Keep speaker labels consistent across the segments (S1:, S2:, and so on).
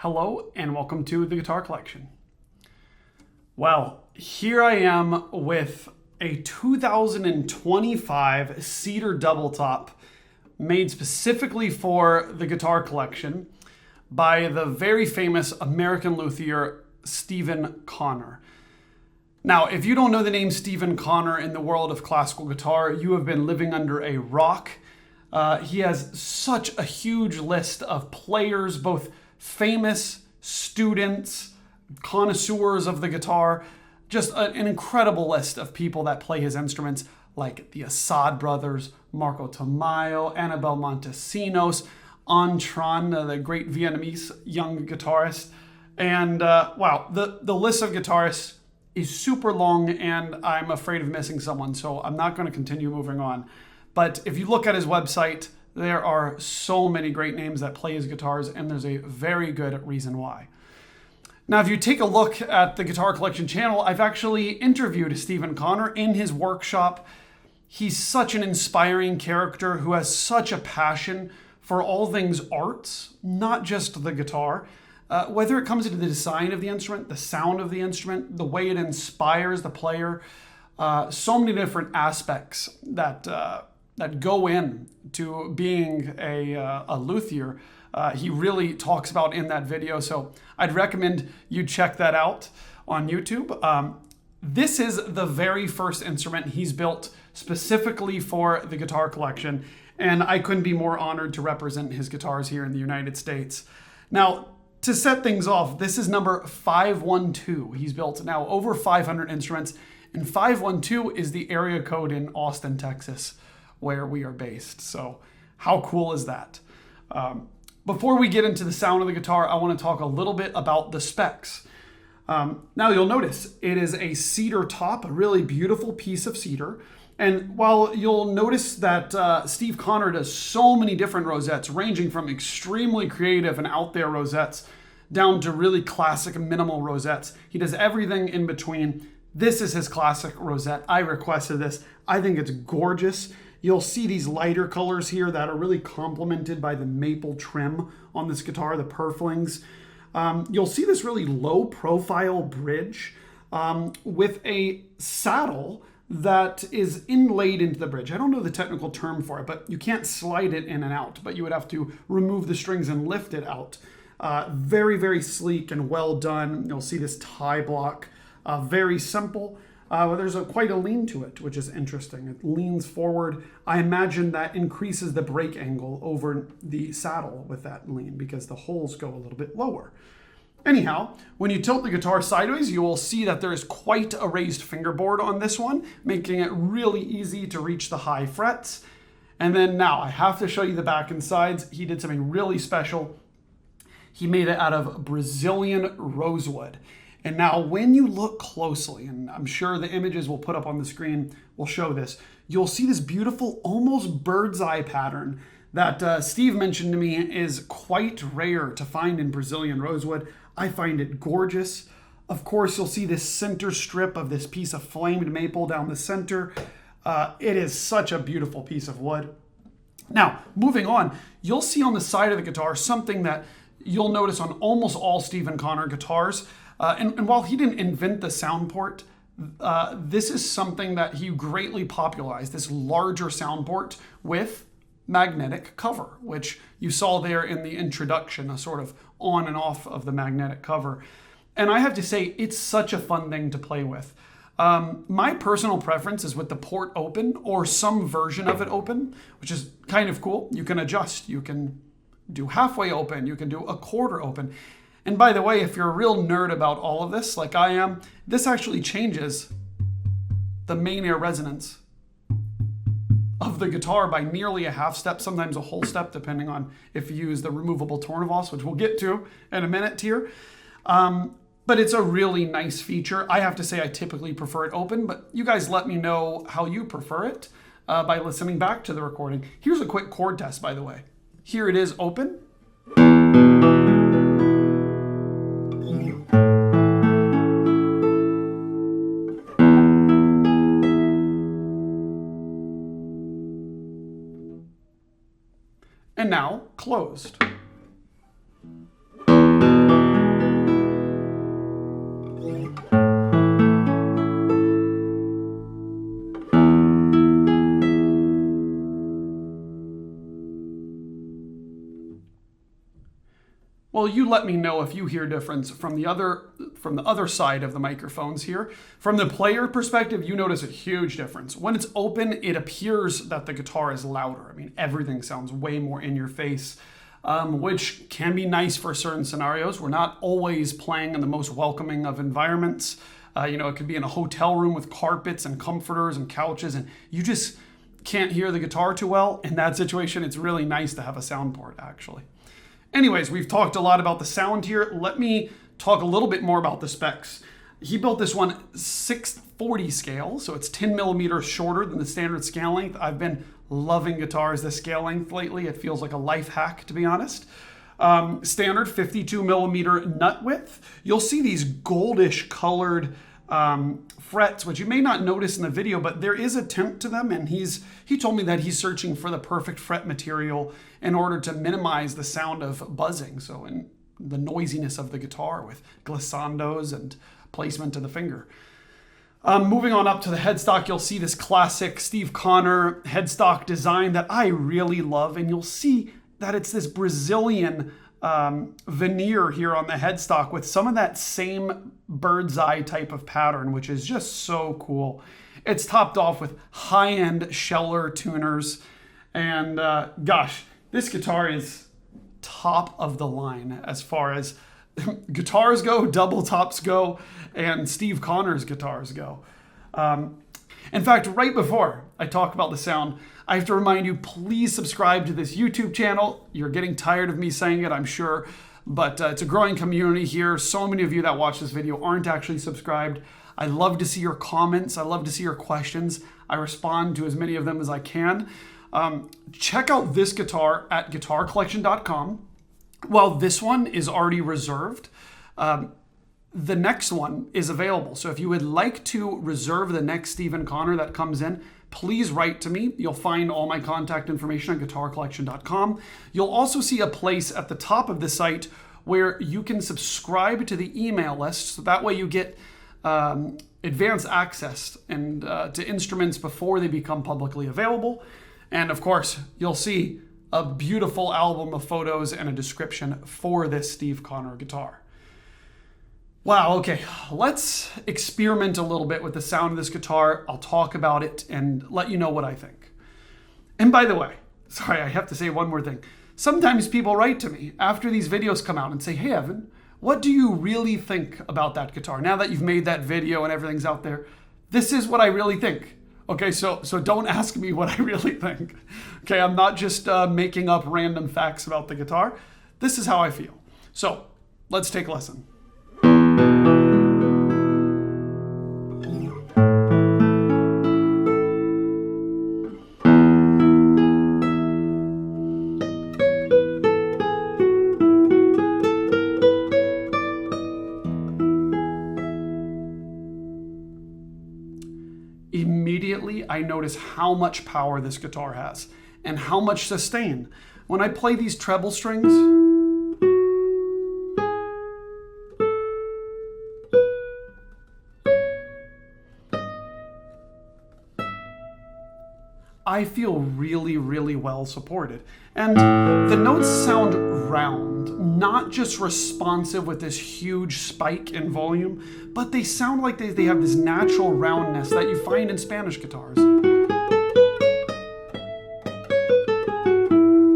S1: Hello and welcome to the Guitar Collection. Well, here I am with a 2025 Cedar Double Top made specifically for the Guitar Collection by the very famous American luthier Stephan Connor. Now, if you don't know the name Stephan Connor in the world of classical guitar, you have been living under a rock. He has such a huge list of players, both famous, students, connoisseurs of the guitar, just an incredible list of people that play his instruments, like the Assad Brothers, Marco Tamayo, Anabel Montesinos, Antran, the great Vietnamese young guitarist. And wow, the list of guitarists is super long and I'm afraid of missing someone, so I'm not going to continue moving on. But if you look at his website, there are so many great names that play his guitars, and there's a very good reason why. Now, if you take a look at the Guitar Collection channel, I've actually interviewed Stephan Connor in his workshop. He's such an inspiring character who has such a passion for all things arts, not just the guitar. Whether it comes into the design of the instrument, the sound of the instrument, the way it inspires the player, so many different aspects that go in to being a luthier. He really talks about in that video, so I'd recommend you check that out on YouTube. This is the very first instrument he's built specifically for the Guitar Collection, and I couldn't be more honored to represent his guitars here in the United States. Now, to set things off, this is number 512. He's built now over 500 instruments, and 512 is the area code in Austin, Texas, where we are based. So how cool is that? Before we get into the sound of the guitar, I want to talk a little bit about the specs. Now you'll notice it is a cedar top, a really beautiful piece of cedar. And while you'll notice that Steve Connor does so many different rosettes, ranging from extremely creative and out there rosettes down to really classic minimal rosettes, he does everything in between. This is his classic rosette. I requested this. I think it's gorgeous. You'll see these lighter colors here that are really complemented by the maple trim on this guitar, the purflings. You'll see this really low profile bridge with a saddle that is inlaid into the bridge. I don't know the technical term for it, but you can't slide it in and out, but you would have to remove the strings and lift it out. Very, very sleek and well done. You'll see this tie block, very simple. There's quite a lean to it, which is interesting. It leans forward. I imagine that increases the break angle over the saddle with that lean because the holes go a little bit lower. Anyhow, when you tilt the guitar sideways, you will see that there is quite a raised fingerboard on this one, making it really easy to reach the high frets. And then now I have to show you the back and sides. He did something really special. He made it out of Brazilian rosewood. And now when you look closely, and I'm sure the images we'll put up on the screen will show this, you'll see this beautiful, almost bird's eye pattern that Steve mentioned to me is quite rare to find in Brazilian rosewood. I find it gorgeous. Of course, you'll see this center strip of this piece of flamed maple down the center. It is such a beautiful piece of wood. Now, moving on, you'll see on the side of the guitar something that you'll notice on almost all Stephan Connor guitars. And while he didn't invent the Soundport, this is something that he greatly popularized, this larger Soundport with magnetic cover, which you saw there in the introduction, a sort of on and off of the magnetic cover. And I have to say, it's such a fun thing to play with. My personal preference is with the port open or some version of it open, which is kind of cool. You can adjust, you can do halfway open, you can do a quarter open. And by the way, if you're a real nerd about all of this, like I am, this actually changes the main air resonance of the guitar by nearly a half step, sometimes a whole step, depending on if you use the removable Tornavoz, which we'll get to in a minute here. But it's a really nice feature. I have to say I typically prefer it open, but you guys let me know how you prefer it by listening back to the recording. Here's a quick chord test, by the way. Here it is open. And now closed. Well, you let me know if you hear difference from the other side of the microphones here. From the player perspective, you notice a huge difference. When it's open, it appears that the guitar is louder. I mean, everything sounds way more in your face, which can be nice for certain scenarios. We're not always playing in the most welcoming of environments. It could be in a hotel room with carpets and comforters and couches, and you just can't hear the guitar too well. In that situation, it's really nice to have a Soundport, actually. Anyways, we've talked a lot about the sound here. Let me talk a little bit more about the specs. He built this one 640 scale, so it's 10 millimeters shorter than the standard scale length. I've been loving guitars this scale length lately. It feels like a life hack, to be honest. Standard 52 millimeter nut width. You'll see these goldish colored frets, which you may not notice in the video, but there is a tint to them, and he told me that he's searching for the perfect fret material in order to minimize the sound of buzzing, so in the noisiness of the guitar with glissandos and placement of the finger. Moving on up to the headstock, you'll see this classic Steve Connor headstock design that I really love, and you'll see that it's this Brazilian veneer here on the headstock with some of that same bird's eye type of pattern, which is just so cool. It's topped off with high-end Scheller tuners, and gosh, this guitar is top of the line as far as guitars go, double tops go, and Steve Connor's guitars go. In fact, right before I talk about the sound, I have to remind you, please subscribe to this YouTube channel. You're getting tired of me saying it, I'm sure, but it's a growing community here. So many of you that watch this video aren't actually subscribed. I love to see your comments. I love to see your questions. I respond to as many of them as I can. Check out this guitar at GuitarCollection.com. Well, this one is already reserved. The next one is available. So if you would like to reserve the next Stephan Connor that comes in, please write to me. You'll find all my contact information on GuitarCollection.com. You'll also see a place at the top of the site where you can subscribe to the email list. So that way you get advanced access and to instruments before they become publicly available. And of course, you'll see a beautiful album of photos and a description for this Steve Connor guitar. Wow, okay, let's experiment a little bit with the sound of this guitar. I'll talk about it and let you know what I think. And by the way, sorry, I have to say one more thing. Sometimes people write to me after these videos come out and say, hey, Evan, what do you really think about that guitar? Now that you've made that video and everything's out there, this is what I really think. Okay, so don't ask me what I really think. Okay, I'm not just making up random facts about the guitar. This is how I feel. So let's take a listen. Immediately, I notice how much power this guitar has and how much sustain. When I play these treble strings, I feel really, really well supported. And the notes sound round, not just responsive with this huge spike in volume, but they sound like they have this natural roundness that you find in Spanish guitars.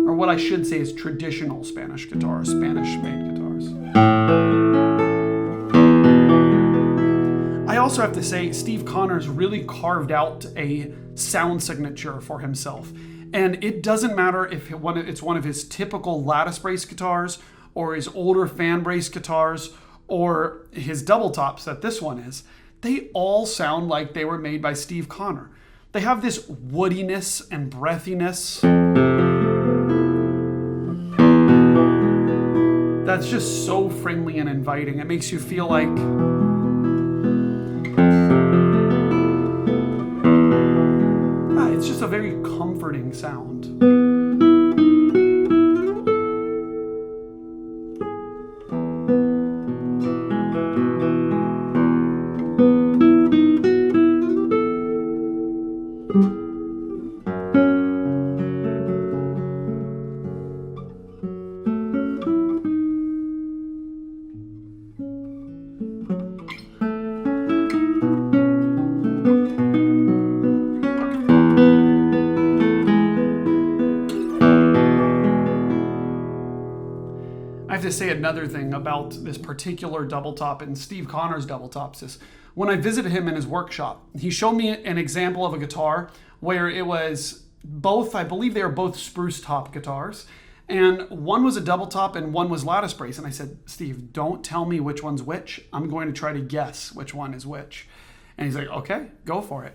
S1: Or what I should say is traditional Spanish guitars, Spanish-made guitars. I also have to say, Steve Connor's really carved out a sound signature for himself. And it doesn't matter if it's one of his typical lattice brace guitars or his older fan brace guitars or his double tops that this one is. They all sound like they were made by Steve Connor. They have this woodiness and breathiness that's just so friendly and inviting. It makes you feel like it's just a very comforting sound. have to say another thing about this particular double top and Steve Connor's double tops is when I visited him in his workshop, he showed me an example of a guitar where it was both, I believe they were both spruce top guitars, and one was a double top and one was lattice brace. And I said, Steve, don't tell me which one's which. I'm going to try to guess which one is which. And he's like, okay, go for it.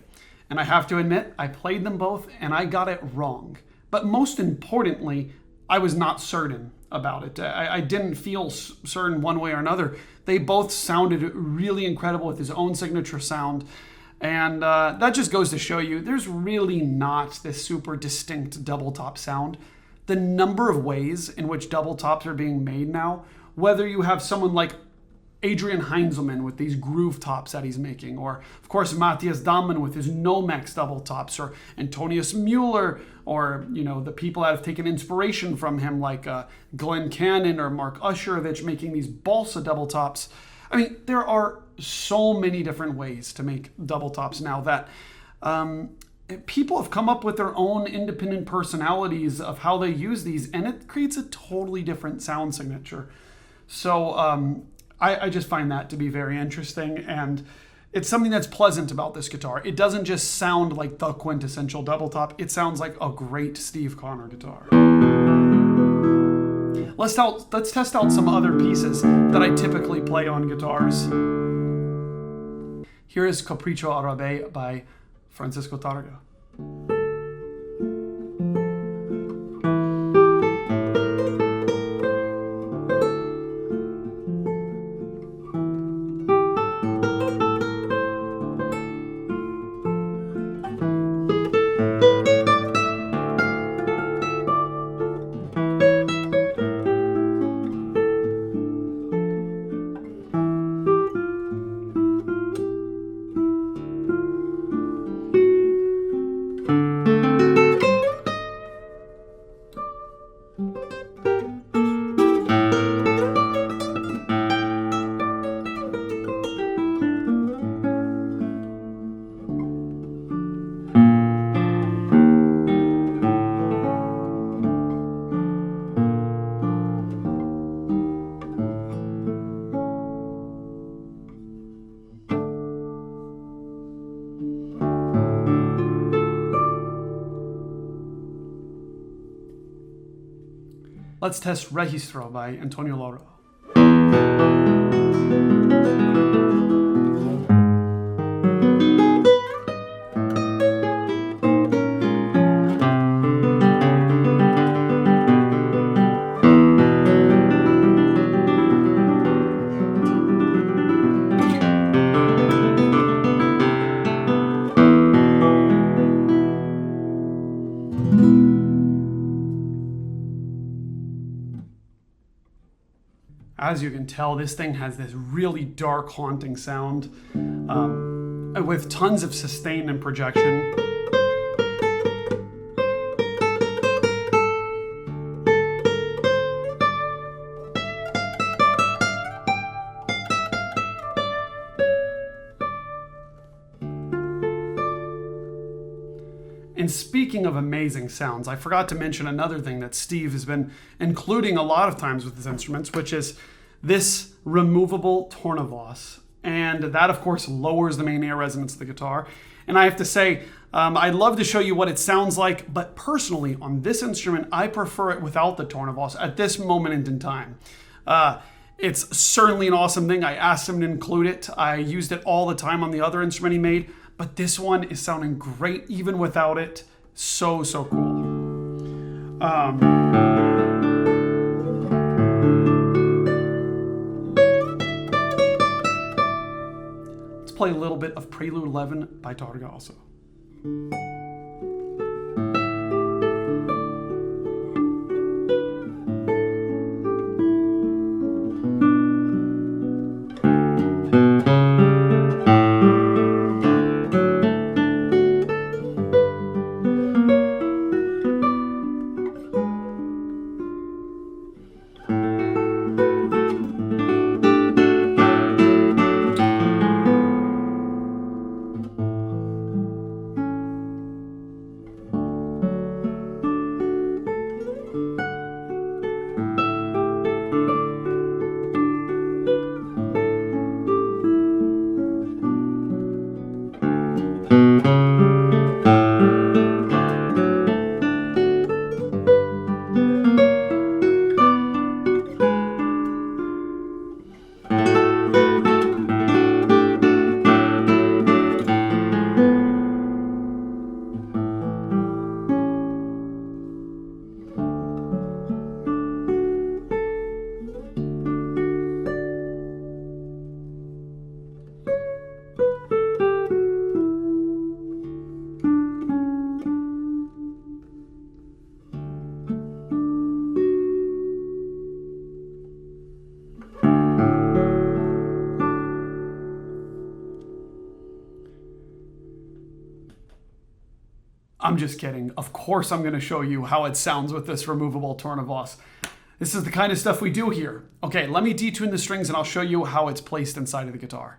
S1: And I have to admit, I played them both and I got it wrong. But most importantly, I was not certain about it. I didn't feel certain one way or another. They both sounded really incredible with his own signature sound. And that just goes to show you, there's really not this super distinct double top sound. The number of ways in which double tops are being made now, whether you have someone like Adrian Heinzelman with these groove tops that he's making, or of course Matthias Dahmen with his Nomex double tops, or Antonius Mueller, or the people that have taken inspiration from him like Glenn Cannon or Mark Usherovich making these balsa double tops. I mean, there are so many different ways to make double tops now that people have come up with their own independent personalities of how they use these, and it creates a totally different sound signature. So I just find that to be very interesting, and it's something that's pleasant about this guitar. It doesn't just sound like the quintessential double top, it sounds like a great Steve Connor guitar. Let's test out some other pieces that I typically play on guitars. Here is Capricho Árabe by Francisco Tárrega. Let's test Registro by Antonio Lauro. As you can tell, this thing has this really dark, haunting sound with tons of sustain and projection. And speaking of amazing sounds, I forgot to mention another thing that Steve has been including a lot of times with his instruments, which is this removable Tornavoz. And that, of course, lowers the main air resonance of the guitar. And I have to say, I'd love to show you what it sounds like, but personally, on this instrument, I prefer it without the Tornavoz at this moment in time. It's certainly an awesome thing. I asked him to include it. I used it all the time on the other instrument he made, but this one is sounding great even without it. So cool. Let's play a little bit of Prelude 11 by Tárrega also. I'm just kidding. Of course I'm gonna show you how it sounds with this removable Tornavoz. This is the kind of stuff we do here. Okay, let me detune the strings and I'll show you how it's placed inside of the guitar.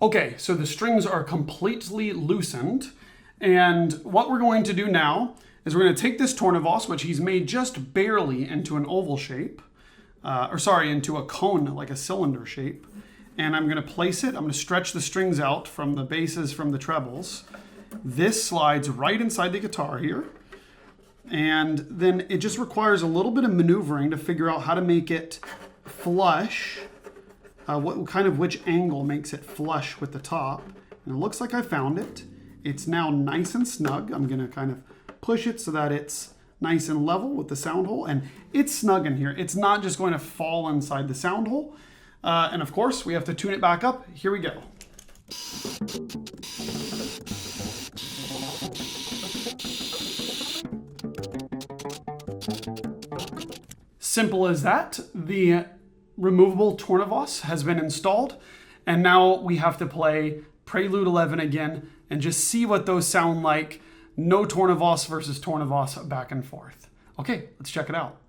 S1: Okay, so the strings are completely loosened, and what we're going to do now is we're going to take this Tornavoz, which he's made just barely into an oval shape, into a cone, like a cylinder shape, and I'm going to place it. I'm going to stretch the strings out from the basses, from the trebles. This slides right inside the guitar here, and then it just requires a little bit of maneuvering to figure out how to make it flush. Which angle makes it flush with the top. And it looks like I found it. It's now nice and snug. I'm gonna kind of push it so that it's nice and level with the sound hole, and it's snug in here. It's not just going to fall inside the sound hole. And of course, we have to tune it back up. Here we go. Simple as that. The removable Tornavoz has been installed, and now we have to play Prelude 11 again and just see what those sound like. No Tornavoz versus Tornavoz back and forth. Okay, let's check it out.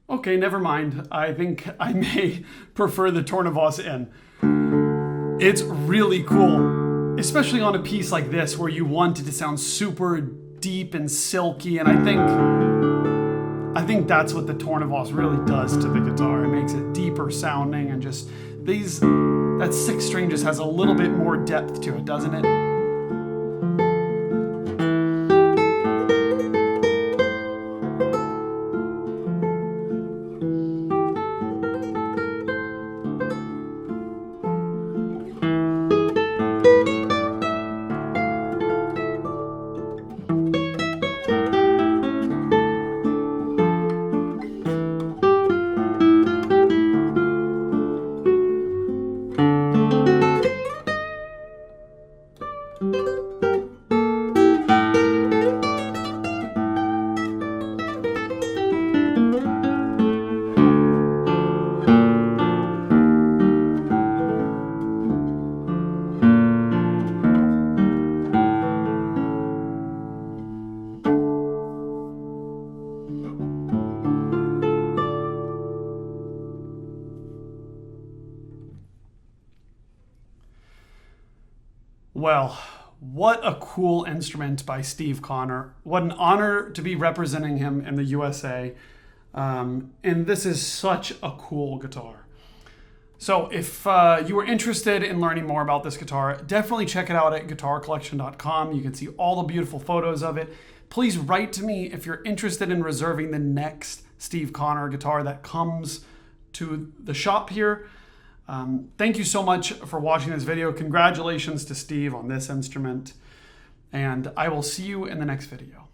S1: Okay, never mind. I think I may prefer the Tornavoz in. It's really cool, especially on a piece like this where you want it to sound super deep and silky, and I think that's what the Tornavoz really does to the guitar. It makes it deeper sounding, and just that sixth string just has a little bit more depth to it, doesn't it? Well, what a cool instrument by Steve Connor. What an honor to be representing him in the USA. And this is such a cool guitar. So if you were interested in learning more about this guitar, definitely check it out at GuitarCollection.com. You can see all the beautiful photos of it. Please write to me if you're interested in reserving the next Steve Connor guitar that comes to the shop here. Thank you so much for watching this video. Congratulations to Steve on this instrument, and I will see you in the next video.